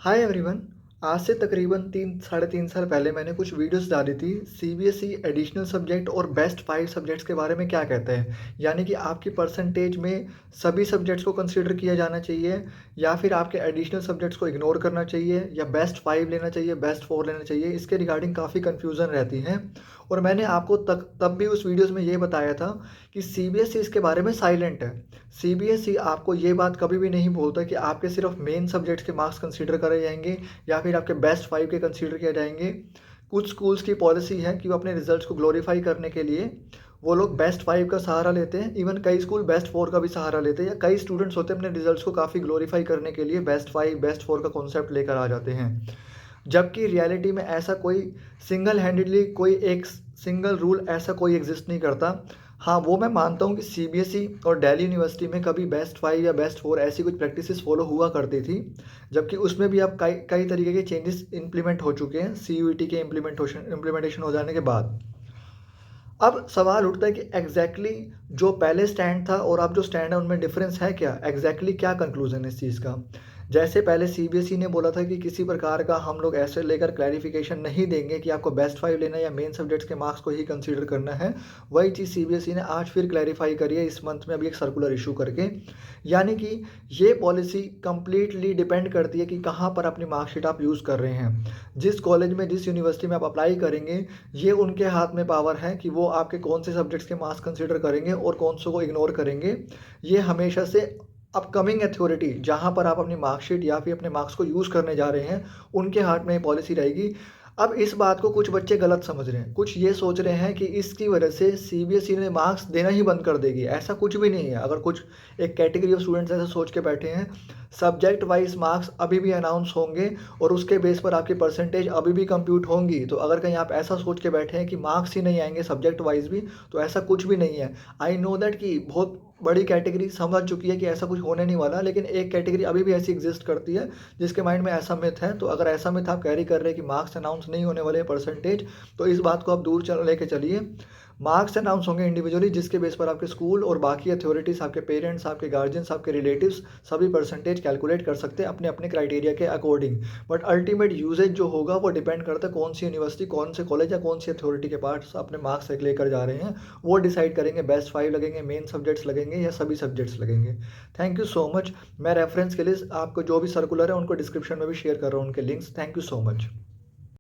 Hi everyone. आज से तकरीबन 3 साढ़े 3 साल पहले मैंने कुछ वीडियोस डाली थी सीबीएसई एडिशनल सब्जेक्ट और बेस्ट 5 सब्जेक्ट्स के बारे में क्या कहते हैं। यानी कि आपकी परसेंटेज में सभी सब्जेक्ट्स को कंसीडर किया जाना चाहिए या फिर आपके एडिशनल सब्जेक्ट्स को इग्नोर करना चाहिए या बेस्ट 5 लेना चाहिए, बेस्ट 4 लेना चाहिए। इसके रिगार्डिंग काफ़ी कन्फ्यूज़न रहती है और मैंने आपको तब भी उस वीडियोज़ में ये बताया था कि सीबीएसई इसके बारे में साइलेंट है। सीबीएसई आपको ये बात कभी भी नहीं बोलता कि आपके सिर्फ मेन सब्जेक्ट्स के मार्क्स कंसीडर करे जाएंगे या फिर आपके बेस्ट 5 के कंसीडर किए जाएंगे। कुछ स्कूल्स की पॉलिसी है कि वो अपने रिजल्ट्स को ग्लोरीफाई करने के लिए वो लोग बेस्ट 5 का सहारा लेते हैं। इवन कई स्कूल बेस्ट 4 का भी सहारा लेते हैं या कई स्टूडेंट्स होते हैं अपने रिजल्ट्स को काफ़ी ग्लोरीफाई करने के लिए बेस्ट 5 बेस्ट 4 का कॉन्सेप्ट लेकर आ जाते हैं। जबकि रियलिटी में ऐसा कोई सिंगल हैंडेडली कोई एक सिंगल रूल ऐसा कोई एग्जिस्ट नहीं करता। हाँ, वो मैं मानता हूँ कि सीबीएसई और दिल्ली यूनिवर्सिटी में कभी बेस्ट 5 या बेस्ट 4 ऐसी कुछ प्रैक्टिसेस फॉलो हुआ करती थी। जबकि उसमें भी अब कई कई तरीके के चेंजेस इम्प्लीमेंट हो चुके हैं सीयूईटी के इम्प्लीमेंटेशन हो जाने के बाद। अब सवाल उठता है कि जो पहले स्टैंड था और अब जो स्टैंड है उनमें डिफरेंस है क्या? क्या कंक्लूज़न है इस चीज़ का? जैसे पहले सीबीएसई ने बोला था कि किसी प्रकार का हम लोग ऐसे लेकर क्लैरिफिकेशन नहीं देंगे कि आपको बेस्ट 5 लेना है या मेन सब्जेक्ट्स के मार्क्स को ही कंसीडर करना है। वही चीज़ सीबीएसई ने आज फिर क्लैरिफाई करी है इस मंथ में अभी एक सर्कुलर इश्यू करके। यानी कि ये पॉलिसी कंप्लीटली डिपेंड करती है कि कहाँ पर अपनी मार्कशीट आप यूज़ कर रहे हैं। जिस कॉलेज में, जिस यूनिवर्सिटी में आप अप्लाई करेंगे, ये उनके हाथ में पावर है कि वो आपके कौन से सब्जेक्ट्स के मार्क्स कंसीडर करेंगे और कौन से को इग्नोर करेंगे। ये हमेशा से अपकमिंग अथॉरिटी जहाँ पर आप अपनी मार्कशीट या फिर अपने मार्क्स को यूज़ करने जा रहे हैं, उनके हाथ में ये पॉलिसी रहेगी। अब इस बात को कुछ बच्चे गलत समझ रहे हैं। कुछ ये सोच रहे हैं कि इसकी वजह से सीबीएसई ने मार्क्स देना ही बंद कर देगी। ऐसा कुछ भी नहीं है। अगर कुछ एक कैटेगरी ऑफ स्टूडेंट्स ऐसा सोच के बैठे हैं, सब्जेक्ट वाइज़ मार्क्स अभी भी अनाउंस होंगे और उसके बेस पर आपकी परसेंटेज अभी भी कंप्यूट होंगी। तो अगर कहीं आप ऐसा सोच के बैठे हैं कि मार्क्स ही नहीं आएँगे सब्जेक्ट वाइज़ भी, तो ऐसा कुछ भी नहीं है। आई नो दैट कि बहुत बड़ी कैटेगरी समझ चुकी है कि ऐसा कुछ होने नहीं वाला, लेकिन एक कैटेगरी अभी भी ऐसी एग्ज़िस्ट करती है जिसके माइंड में ऐसा मिथ है। तो अगर ऐसा मिथ आप कैरी कर रहे हैं कि मार्क्स अनाउंस नहीं होने वाले हैं परसेंटेज, तो इस बात को आप दूर लेके चलिए। मार्क्स अनाउंस होंगे इंडिविजुअली जिसके बेस पर आपके स्कूल और बाकी अथॉरिटीज़, आपके पेरेंट्स, आपके गार्जियंस, आपके रिलेटिव्स सभी परसेंटेज कैलकुलेट कर सकते हैं अपने-अपने क्राइटेरिया के अकॉर्डिंग। बट अल्टीमेट यूसेज जो होगा वो डिपेंड करता है कौन सी यूनिवर्सिटी, कौन से कॉलेज या कौन सी अथॉरिटी के पास अपने मार्क्स लेकर जा रहे हैं। वो डिसाइड करेंगे बेस्ट 5 लगेंगे, मेन सब्जेक्ट्स लगेंगे या सभी सब्जेक्ट्स लगेंगे। Thank you so much. मैं रेफरेंस के लिए आपको जो भी सर्कुलर है उनको डिस्क्रिप्शन में भी शेयर कर रहा हूँ उनके links. Thank you so much.